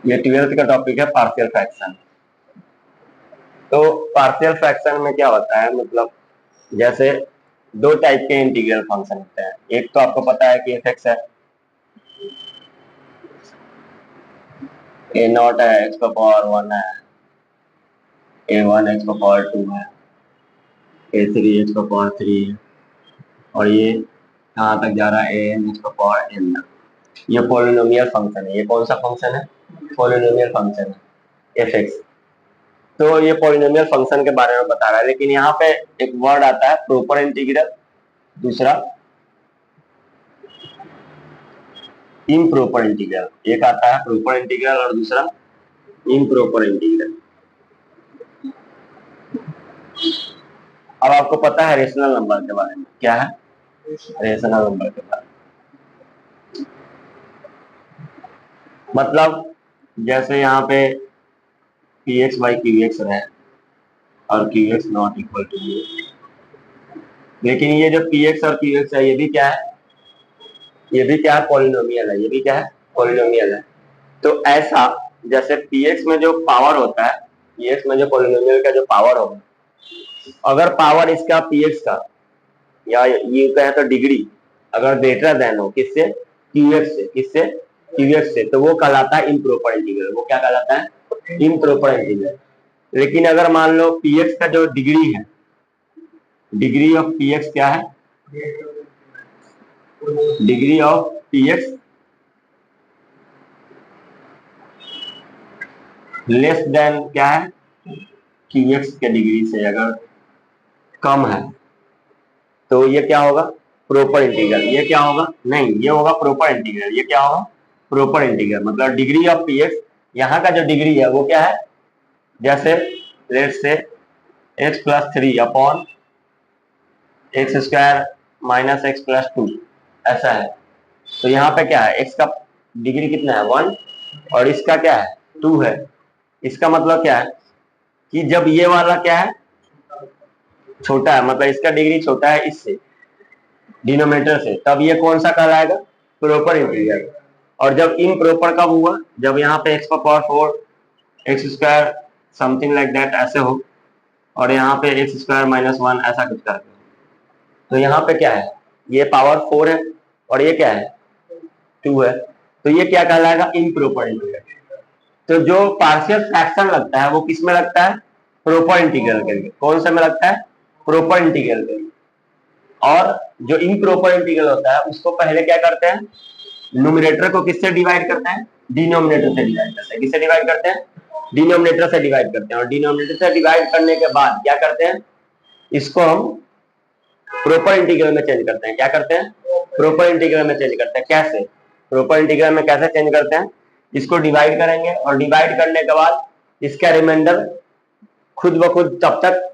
ये 12th का topic है पार्शियल फ्रैक्शन। तो पार्शियल फ्रैक्शन में क्या होता है, मतलब जैसे दो टाइप के इंटीग्रल फंक्शन होते हैं। एक तो आपको पता है कि एफ है, ए नॉट है, एक्स का पावर 1 है, ए वन एक्स का पावर 2 है, ए थ्री एक्स का पावर 3 है, और ये कहाँ तक जा रहा है, ए एन एक्स का पावर एन तक। ये पॉलिनोमियल फंक्शन है। ये कौन सा फंक्शन है? पॉलिनोमियल फंक्शन है एफ एक्स। तो ये पॉलिनोमियल फंक्शन के बारे में बता रहा है, लेकिन यहाँ पे एक वर्ड आता है प्रॉपर इंटीग्रल, दूसरा इम्प्रॉपर इंटीग्रल। एक आता है प्रॉपर इंटीग्रल और दूसरा इम्प्रॉपर इंटीग्रल। अब आपको पता है रेशनल नंबर के बारे में, क्या है रेशनल नंबर के बारे में? मतलब जैसे यहाँ पे P X by Q X है और Q X not equal to ये, लेकिन ये जो पी एक्स और क्यू एक्स है ये भी क्या है, ये भी क्या है, पॉलिनोमियल है। ये भी क्या है, पॉलिनोमियल है। तो ऐसा जैसे पी एक्स में जो पावर होता है, पी एक्स में जो पॉलिनोमियल का जो पावर होगा, अगर पावर इसका पी एक्स का या ये कहे तो डिग्री अगर ग्रेटर देन हो किससे, क्यू एक्स से, किससे, क्यू एक्स से, तो वो कहलाता है इम्प्रॉपर इंटीग्रल। वो क्या कहलाता है, इम्प्रॉपर इंटीग्रल। लेकिन अगर मान लो पी एक्स का जो डिग्री है, डिग्री ऑफ पी एक्स क्या है, degree of P x less than क्या है, क्यू एक्स के डिग्री से अगर कम है, तो ये क्या होगा, प्रॉपर इंटीग्रल। ये क्या होगा, नहीं ये होगा प्रॉपर इंटीग्रल। ये क्या होगा, प्रॉपर इंटीग्रल। मतलब डिग्री ऑफ पी एक्स, यहाँ का जो डिग्री है वो क्या है, जैसे लेट से x plus 3 upon X square minus x plus 2 ऐसा है। तो यहाँ पे क्या है, एक्स का डिग्री कितना है 1 और इसका क्या है 2 है। इसका मतलब क्या है कि जब ये वाला क्या है छोटा है, मतलब इसका डिग्री छोटा है इससे, डिनोमिनेटर से, तब ये कौन सा कहलाएगा, प्रॉपर इंटीग्रल। और जब इम्प्रॉपर कब हुआ, जब यहाँ पे एक्स का power 4 x square something like that ऐसे हो, और यहाँ पे एक्स स्क्वायर माइनस 1 ऐसा कुछ करके। तो यहाँ पे क्या है, ये पावर 4 है और ये क्या है 2 है, तो ये क्या कहलाएगा, इम्प्रॉपर इंटीग्रल। तो जो पार्शियल फ्रैक्शन लगता है वो किस में लगता है, प्रॉपर इंटीग्रल के लिए। कौन से में लगता है, प्रॉपर इंटीग्रल के लिए। और जो इम्प्रॉपर इंटीग्रल होता है उसको पहले क्या करते हैं, न्यूमरेटर को किससे डिवाइड करते हैं, डिनोमिनेटर से डिवाइड करते हैं। किससे डिवाइड करते हैं, डिनोमिनेटर से डिवाइड करते हैं। और डिनोमिनेटर से डिवाइड करने के बाद क्या करते हैं, इसको हम प्रॉपर इंटीग्रल में चेंज करते हैं। क्या करते हैं, प्रॉपर इंटीग्रल में चेंज करते हैं। कैसे, प्रॉपर इंटीग्रल में कैसे चेंज करते हैं, इसको डिवाइड करेंगे और डिवाइड करने के बाद इसका रिमाइंडर खुद ब खुद तब तक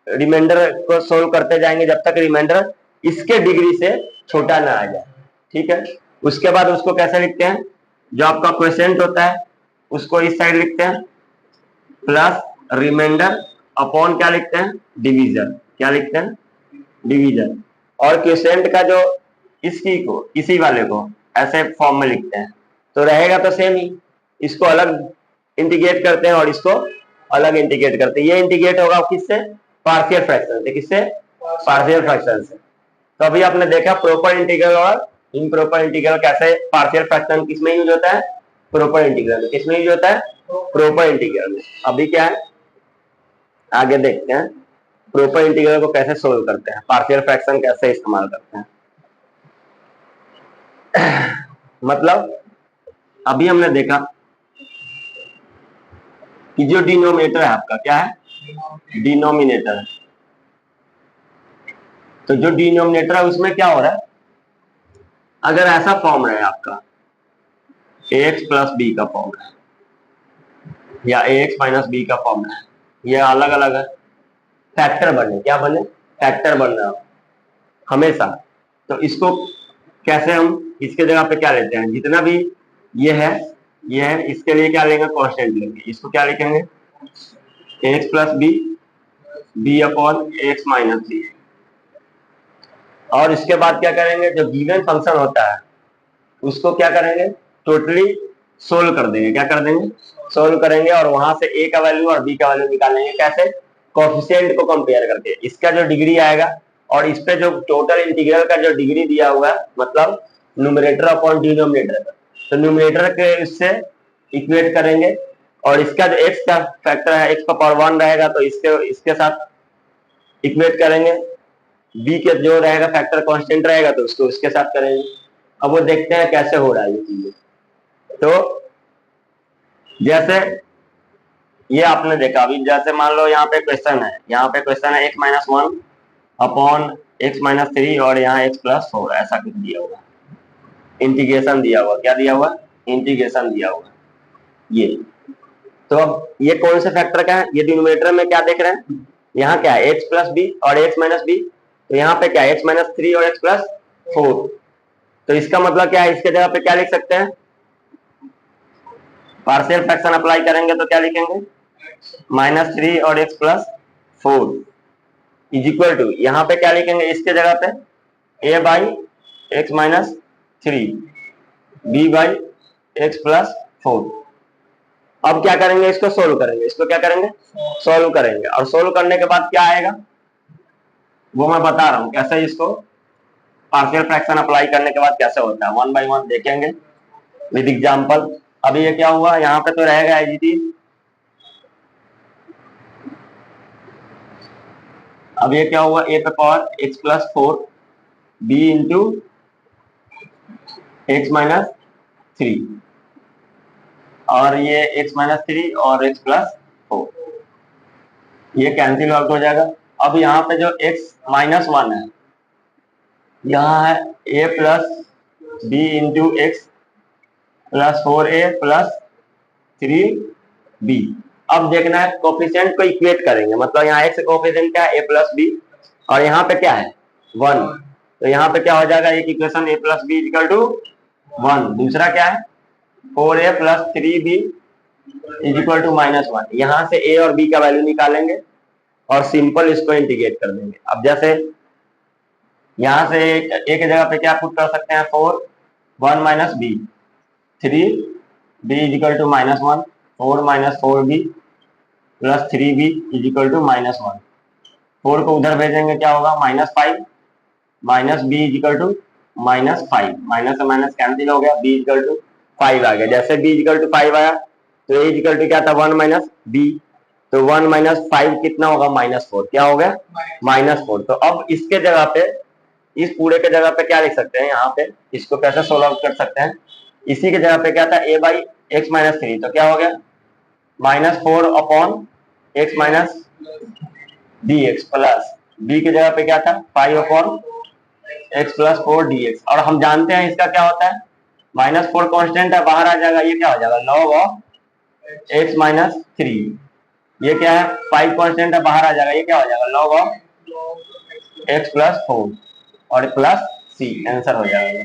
रिमाइंडर को सोल्व करते जाएंगे जब तक रिमाइंडर इसके डिग्री से छोटा ना आ जाए। ठीक है, उसके बाद उसको कैसे लिखते हैं, जो आपका क्वोशिएंट होता है उसको इस साइड लिखते हैं प्लस रिमाइंडर अपॉन क्या लिखते हैं, डिवीजन। क्या लिखते हैं, डिवीजन। और क्वोशिएंट का जो इसकी को इसी वाले को ऐसे फॉर्म में लिखते हैं, तो रहेगा तो सेम ही। इसको अलग इंटीग्रेट करते हैं और इसको अलग इंटीग्रेट करते हैं। ये इंटीग्रेट होगा किससे, पार्शियल फ्रैक्शन से। किससे, पार्शियल फ्रैक्शन से। तो अभी आपने देखा प्रॉपर इंटीग्रल और इम्प्रॉपर इंटीग्रल कैसे, पार्शियल फ्रैक्शन किसमें यूज होता है, प्रॉपर इंटीग्रल में। किसमें यूज होता है, प्रॉपर इंटीग्रल में। अभी क्या है, आगे देखते हैं प्रॉपर इंटीग्रल को कैसे सोल्व करते हैं, पार्शियल फ्रैक्शन कैसे इस्तेमाल करते हैं। मतलब अभी हमने देखा कि जो डिनोमिनेटर है आपका क्या है, डिनोमिनेटर है। तो जो डिनोमिनेटर है उसमें क्या हो रहा है, अगर ऐसा फॉर्म रहे आपका ax प्लस बी का फॉर्म है या ax माइनस बी का फॉर्म है, ये अलग अलग है, फैक्टर बने, क्या बने, फैक्टर बन रहा हो हमेशा। तो इसको कैसे हम इसके जगह पे क्या लेते हैं, जितना भी ये है इसके लिए क्या लेंगे, कांस्टेंट लेंगे। इसको क्या लिखेंगे, ax plus B, B upon X minus B. और इसके बाद क्या करेंगे, जो गिवन फंक्शन होता है उसको क्या करेंगे, टोटली सोल्व कर देंगे। क्या कर देंगे? सोल्व करेंगे और वहां से ए का वैल्यू और बी का वैल्यू निकालेंगे। कैसे? कोफिशिएंट को कंपेयर करके। इसका जो डिग्री आएगा और इस पे जो टोटल इंटीग्रल का जो डिग्री दिया हुआ है, मतलब न्यूमरेटर अपॉन डिनोमिनेटर, तो न्यूमरेटर के इससे इक्वेट करेंगे और इसका जो x का फैक्टर है, x का पावर 1 रहेगा तो इसके साथ इक्वेट करेंगे। b के जो रहेगा फैक्टर कांस्टेंट रहेगा तो उसको उसके साथ करेंगे। अब वो देखते हैं कैसे हो रहा है ये चीजें। तो जैसे ये आपने देखा अभी, जैसे मान लो यहाँ पे क्वेश्चन है, x-1 अपॉन x-3 और यहाँ x+4 ऐसा कुछ दिया हुआ, इंटीग्रेशन दिया हुआ। क्या दिया हुआ? इंटीग्रेशन दिया हुआ ये। तो अब ये कौन से फैक्टर का है? ये डिनोमिनेटर में क्या देख रहे हैं, यहाँ क्या है? x+b और x-b। तो यहाँ पे क्या है? x-3 और x+4। तो इसका मतलब क्या है? इसके जगह पे क्या लिख सकते हैं? पार्शियल फ्रैक्शन अप्लाई करेंगे तो क्या लिखेंगे? -3 और x+4 इज इक्वल टू, यहाँ पे क्या लिखेंगे इसके जगह पे? a/x-3 b/x+4। अब क्या करेंगे? इसको सोल्व करेंगे। इसको क्या करेंगे? सोल्व करेंगे। और सोल्व करने के बाद क्या आएगा वो मैं बता रहा हूँ कैसे इसको पार्शियल फ्रैक्शन अप्लाई करने के बाद कैसे होता है। 1 बाय 1 देखेंगे विद एग्जांपल। अभी ये क्या हुआ, यहाँ पे तो रहेगा एज इट इज। अब ये क्या हुआ? a पे power x+4 b into x-3 और ये x-3 और x+4 ये कैंसिल आउट हो जाएगा। अब यहाँ पे जो x-1 है, यहाँ है a plus B into x+4a+3b। अब देखना है कोफिशिएंट को इक्वेट करेंगे, मतलब यहाँ x कोफिशिएंट क्या है? a प्लस बी और यहाँ पे क्या है? 1। तो यहाँ पे क्या हो जाएगा? एक equation a plus B equal to 1। दूसरा क्या है? 4a+3b is equal to -1। यहाँ से a और b का वैल्यू निकालेंगे और सिंपल इसको इंटीग्रेट कर देंगे। अब जैसे यहाँ से a की जगह पे क्या पुट कर सकते हैं? 4 1 minus b 3 b is equal to -1 4 - 4b plus 3b is equal to -1। 4 को उधर भेजेंगे क्या होगा? -5 minus b is equal to -5। Minus से माइनस कैंसिल हो गया, b इज इक्वल टू 5 आ गया। जैसे b इज इक्वल टू 5 आया तो a इज इक्वल टू क्या था? 1 माइनस b। तो 1 माइनस 5 कितना होगा? -4। क्या हो गया? -4। तो अब इसके जगह पे, इस पूरे के जगह पे क्या लिख सकते हैं? यहाँ पे इसको कैसे सोल्व आउट कर सकते हैं? इसी के जगह पे क्या था? a/x-3। तो क्या हो गया? -4 upon x dx plus b की जगह पे क्या था? 5 अपॉन x+4 dx। और हम जानते हैं इसका क्या होता है? -4 कांस्टेंट है, बाहर आ जाएगा। ये क्या हो जाएगा? log of x-3। ये क्या है? 5 कांस्टेंट है, बाहर आ जाएगा। ये क्या हो जाएगा? log ऑफ x+4 और प्लस c। आंसर हो जाएगा।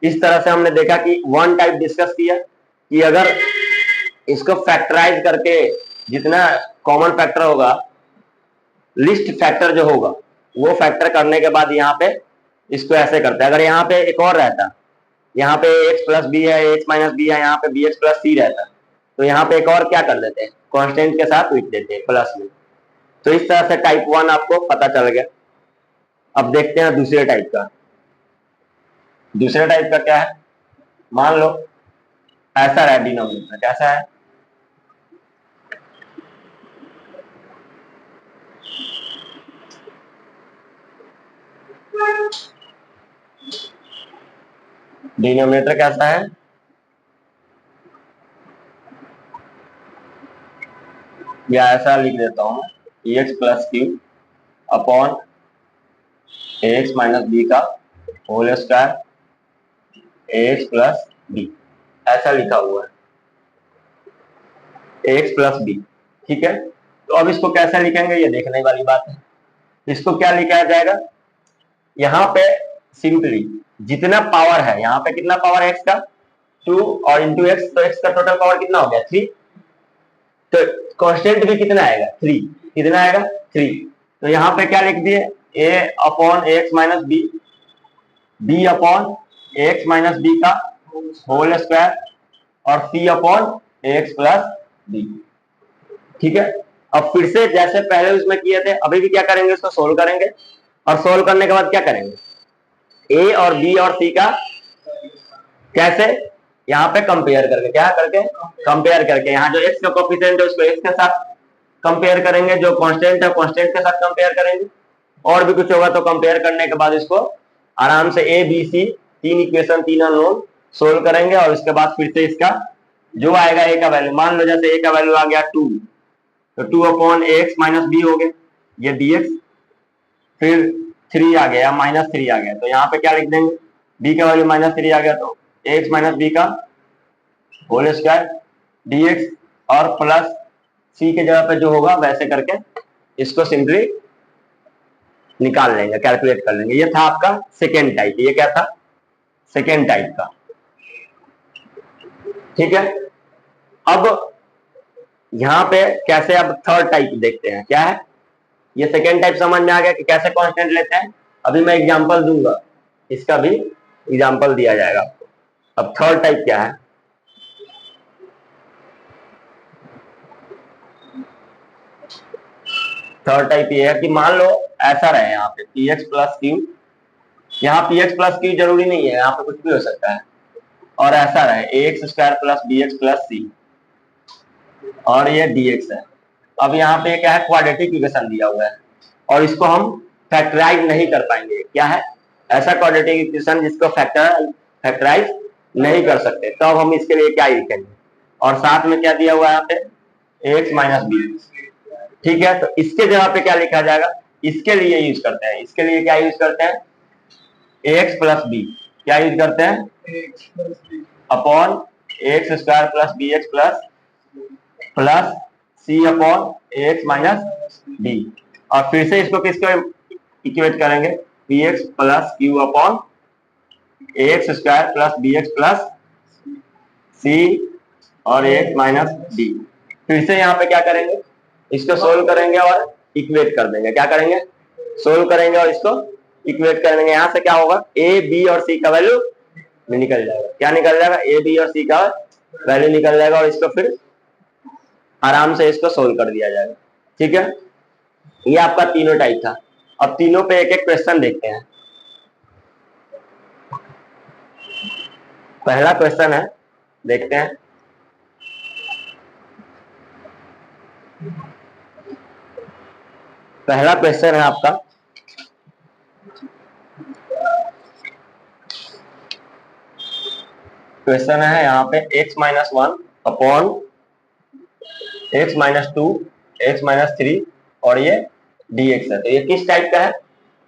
इस तरह से हमने देखा कि वन टाइप डिस्कस किया कि अगर इसको फैक्टराइज करके जितना कॉमन फैक्टर होगा, लिस्ट फैक्टर जो होगा, वो फैक्टर करने के बाद यहाँ पे इसको ऐसे करते हैं। अगर यहाँ पे एक और रहता, यहाँ पे x+b है, x-b है, यहाँ पे bx+c रहता, तो यहाँ पे एक और क्या कर देते हैं? कांस्टेंट के साथ लिख देते हैं प्लस में। तो इस तरह से टाइप 1 आपको पता चल गया। अब देखते हैं दूसरे टाइप का। दूसरे टाइप का क्या है? मान लो ऐसा है डिनोमिनेटर। कैसा है? डिनोमिनेटर कैसा है? या ऐसा लिख देता हूं, x+q अपॉन ax-b का होल स्क्वायर ax+b। ऐसा लिखा हुआ है ax+b। ठीक है। तो अब इसको कैसे लिखेंगे ये देखने वाली बात है। इसको क्या लिखा जाएगा? यहाँ पे सिंपली जितना पावर है, यहाँ पे कितना पावर है x का? 2 और इंटू x, तो x का टोटल पावर कितना हो गया? 3। तो कांस्टेंट भी कितना आएगा? 3। कितना आएगा? 3। तो यहाँ पे क्या लिख दिए? a upon ax-b b upon ax-b का होल स्क्वायर और सी अपॉन ए एक्स प्लस बी। ठीक है, अब फिर से जैसे पहले उसमें किए थे अभी भी क्या करेंगे, इसको सोल्व करेंगे और सोल्व करने के बाद क्या करेंगे, ए और बी और सी का कैसे यहाँ पे कंपेयर करके, क्या करके कंपेयर करके, यहाँ जो एक्स का कोफिशिएंट है उसको एक्स के साथ कंपेयर करेंगे, जो कांस्टेंट है कांस्टेंट के साथ कंपेयर करेंगे, और भी कुछ होगा तो कंपेयर करने के बाद इसको आराम से ए बी सी तीन इक्वेशन तीन अननोन सोल्व करेंगे और उसके बाद फिर से इसका जो आएगा ए का वैल्यू, मान लो जैसे ए का वैल्यू आ गया 2, तो 2 अपॉन एक्स माइनस बी हो गया ये dx, फिर 3 आ गया माइनस 3 आ गया, तो यहाँ पे क्या लिख देंगे, b का वैल्यू माइनस 3 आ गया तो एक्स माइनस बी का होल स्क्वायर dx, और प्लस c के जगह पे जो होगा वैसे करके इसको सिंपली निकाल लेंगे, कैलकुलेट कर लेंगे। ये था आपका सेकेंड टाइप, ये क्या था, सेकेंड टाइप का। ठीक है, अब यहाँ पे कैसे अब थर्ड टाइप देखते हैं, क्या है, ये सेकेंड टाइप समझ में आ गया कि कैसे कांस्टेंट लेते हैं। अभी मैं एग्जांपल दूंगा, इसका भी एग्जांपल दिया जाएगा आपको। अब थर्ड टाइप क्या है, थर्ड टाइप ये है कि मान लो ऐसा रहे यहाँ पे पी एक्स प्लस क्यू, यहाँ पी एक्स प्लस क्यू जरूरी नहीं है, यहाँ पे कुछ भी हो सकता है, और ऐसा रहे A X square plus B X plus C, और ये डी एक्स है। अब यहाँ पे क्या है, क्वाड्रेटिक इक्वेशन दिया हुआ है और इसको हम फैक्टराइज नहीं कर पाएंगे, क्या है ऐसा क्वाड्रेटिक इक्वेशन जिसको फैक्टराइज नहीं कर सकते, तो अब हम इसके लिए क्या लिखेंगे, और साथ में क्या दिया हुआ है यहाँ पे एक्स माइनस बी। ठीक है, तो इसके जगह पे क्या लिखा जाएगा, इसके लिए यूज करते हैं, इसके लिए क्या यूज करते हैं, एक्स प्लस बी, क्या यूज करते हैं upon X square plus B X plus C upon X minus D, और फिर से इसको किसको इक्वेट करेंगे, P X plus Q upon X square plus B X plus C और एक्स माइनस डी। फिर से यहाँ पे क्या करेंगे, इसको सोल्व करेंगे और इक्वेट कर देंगे, क्या करेंगे, सोल्व करेंगे और इसको इक्वेट करेंगे। यहाँ से क्या होगा, ए बी और सी का वैल्यू निकल जाएगा, क्या निकल जाएगा, ए बी और सी का वैल्यू निकल जाएगा, और इसको फिर आराम से इसको सोल्व कर दिया जाएगा। ठीक है, ये आपका तीनों टाइप था। अब तीनों पे एक एक क्वेश्चन देखते हैं। पहला क्वेश्चन है, देखते हैं, पहला क्वेश्चन है आपका, क्वेश्चन है यहाँ पे x minus 1 upon x minus 2 x minus 3 और ये dx है, तो ये किस टाइप का है,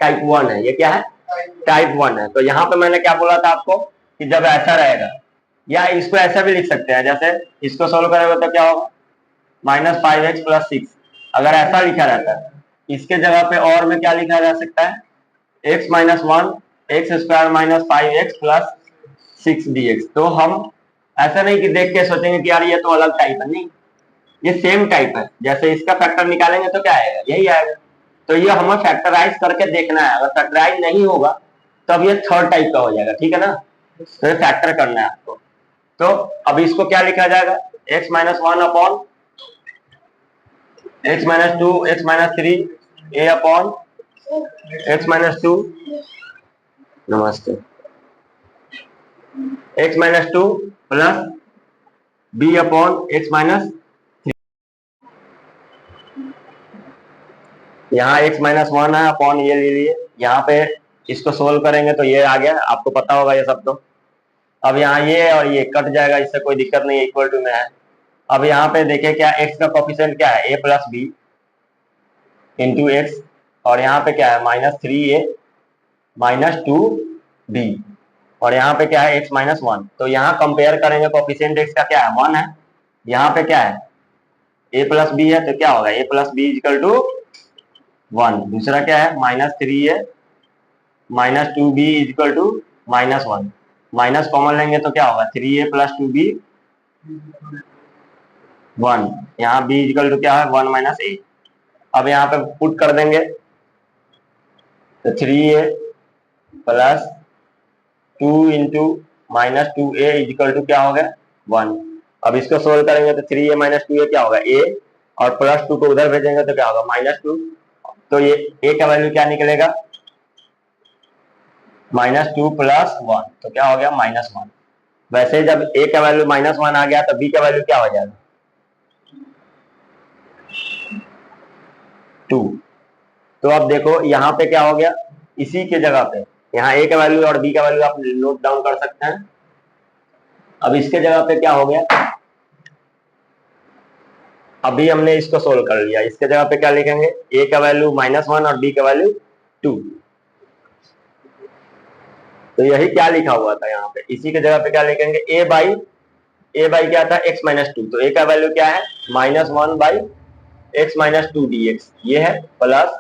टाइप 1 है, ये क्या है, टाइप 1 है। तो यहाँ पे मैंने क्या बोला था आपको कि जब ऐसा रहेगा, या इसको ऐसा भी लिख सकते हैं, जैसे इसको सोल्व करेंगे तो क्या होगा, माइनस 5x प्लस 6, अगर ऐसा लिखा रहता है, इसके जगह पे और में क्या लिखा जा सकता है, x minus 1 x square minus 5x plus 6 dx। तो हम ऐसा नहीं कि देख के सोचेंगे कि यार ये तो अलग टाइप है, नहीं, ये सेम टाइप है, जैसे इसका फैक्टर निकालेंगे तो क्या आएगा, यही आएगा। तो ये हमें फैक्टराइज करके देखना है, अगर फैक्टराइज नहीं होगा तो अब ये थर्ड टाइप का हो जाएगा। ठीक है ना, तो ये फैक्टर करना है आपको। तो अब इसको क्या लिखा जाएगा, x minus 1 upon x minus 2 x minus 3 a upon x minus 2, नमस्ते, x minus 2 plus b upon x minus, यहाँ x माइनस 1 है अपॉन ये ले लिए, यहाँ पे इसको सोल्व करेंगे तो ये आ गया, आपको पता होगा ये सब। तो अब यहाँ ये और ये कट जाएगा, इससे कोई दिक्कत नहीं, इक्वल टू में है। अब यहाँ पे देखिए क्या x का कोफिशिएंट क्या है, a plus B into X, और यहाँ पे क्या है -3a माइनस 2b, और यहाँ पे क्या है x माइनस 1। तो यहाँ कंपेयर करेंगे, कोफिशिएंट x का क्या है 1 है, यहाँ पे क्या है a प्लस बी है, तो क्या होगा a plus B equal to 1। दूसरा क्या है -3a minus 2b equal to -1, minus common लेंगे तो क्या होगा 3a प्लस 2b 1, यहाँ b इक्वल टू क्या है 1 माइनस a। अब यहाँ पे पुट कर देंगे तो 3a plus 2 into minus 2a equal to क्या हो गया 1, अब इसको सोल्व करेंगे तो 3a माइनस 2a क्या होगा a, और प्लस 2 को उधर भेजेंगे तो क्या होगा -2। तो ये a का वैल्यू क्या निकलेगा -2 + 1, तो क्या हो गया -1। वैसे जब a का वैल्यू -1 आ गया तो b का वैल्यू क्या हो जाएगा 2। तो अब देखो यहाँ पे क्या हो गया, इसी के जगह पे यहाँ a का वैल्यू और b का वैल्यू आप नोट डाउन कर सकते हैं। अब इसके जगह पे क्या हो गया, अभी हमने इसको सोल्व कर लिया, इसके जगह पे क्या लिखेंगे a का वैल्यू -1 और b का वैल्यू 2। तो यही क्या लिखा हुआ था यहाँ पे, इसी के जगह पे क्या लिखेंगे a बाई क्या था x -2, तो a का वैल्यू क्या है -1/x-2 dx ये है, प्लस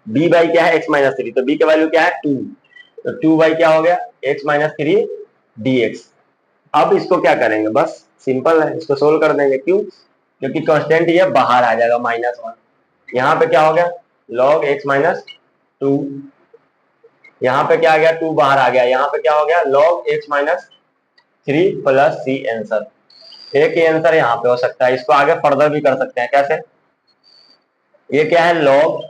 b बाई क्या है x-3, तो b का वैल्यू क्या है 2, तो 2 बाई क्या हो गया x-3 dx। अब इसको क्या करेंगे, बस सिंपल है, इसको सोल्व कर देंगे। क्यों, क्योंकि कांस्टेंट ये बाहर आ जाएगा -1। यहाँ पे क्या हो गया log x-2, यहाँ पे क्या आ गया 2 बाहर आ गया, यहाँ पे क्या हो गया log x-3 + c आंसर। एक ही आंसर यहाँ पे हो सकता है, इसको आगे फर्दर भी कर सकते हैं। कैसे, ये क्या है log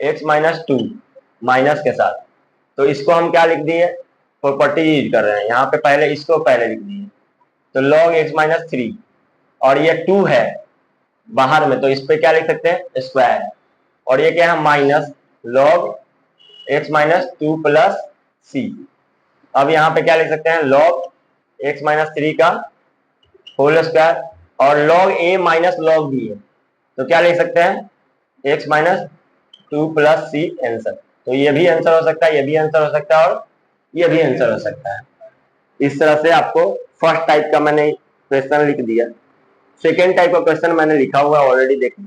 x-2 माइनस के साथ, तो इसको हम क्या लिख दिए प्रॉपर्टी यूज कर रहे हैं, यहाँ पे पहले इसको पहले लिख दिए, तो log x-3 और ये 2 है बाहर में, तो इस पे क्या लिख सकते हैं स्क्वायर, और ये क्या है माइनस log x-2 + c। अब यहाँ पे क्या लिख सकते हैं log x-3 का होल स्क्वायर, और log a minus log b है, तो क्या लिख सकते हैं x-2 + c आंसर। तो ये भी आंसर हो सकता है, ये भी आंसर हो सकता है, और ये भी आंसर हो सकता है। इस तरह से आपको फर्स्ट टाइप का मैंने क्वेश्चन लिख दिया। सेकेंड टाइप का क्वेश्चन मैंने लिखा हुआ ऑलरेडी, देखिए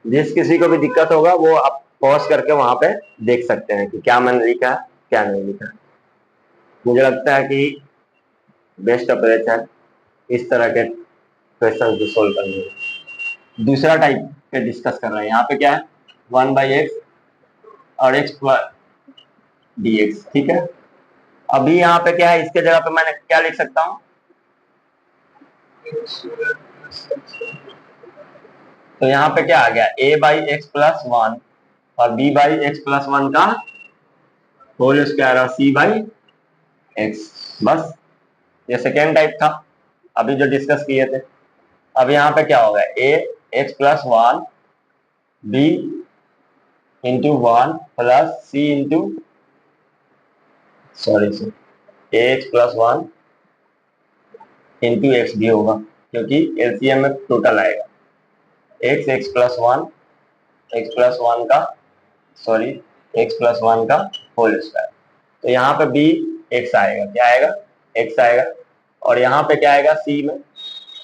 जिस किसी को भी दिक्कत होगा वो आप पॉज करके वहां पे देख सकते हैं कि क्या मैंने लिखा है क्या नहीं लिखा। मुझे लगता है कि बेस्ट अप्रोच है इस तरह के क्वेश्चन को सोल्व करने में। दूसरा टाइप पे डिस्कस कर रहे हैं, यहाँ पे क्या है 1/x और x dx, ठीक है। अभी यहाँ पे क्या है, इसके जगह पे मैंने क्या लिख सकता हूँ, तो यहाँ पे क्या आ गया a/x+1 और b/x+1 का होल स्क्वायर और c/x। बस ये सेकेंड टाइप था अभी जो डिस्कस किए थे। अब यहाँ पे क्या होगा ax+1 b × 1 + c ax+1 × x भी होगा, क्योंकि एलसीएम में टोटल आएगा x+1 का होल स्क्वायर। तो यहाँ पे b x आएगा, क्या आएगा x आएगा, और यहाँ पे क्या आएगा c में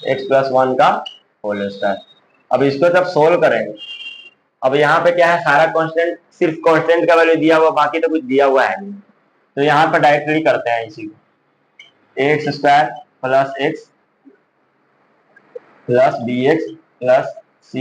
x+1 का होल स्क्वायर। अब इसको जब सोल्व करेंगे, अब यहाँ पे क्या है सारा कांस्टेंट, सिर्फ कांस्टेंट का वैल्यू दिया हुआ, बाकी तो कुछ दिया हुआ है नहीं, तो यहाँ पे डायरेक्टली करते हैं इसी को ax² + x + bx + c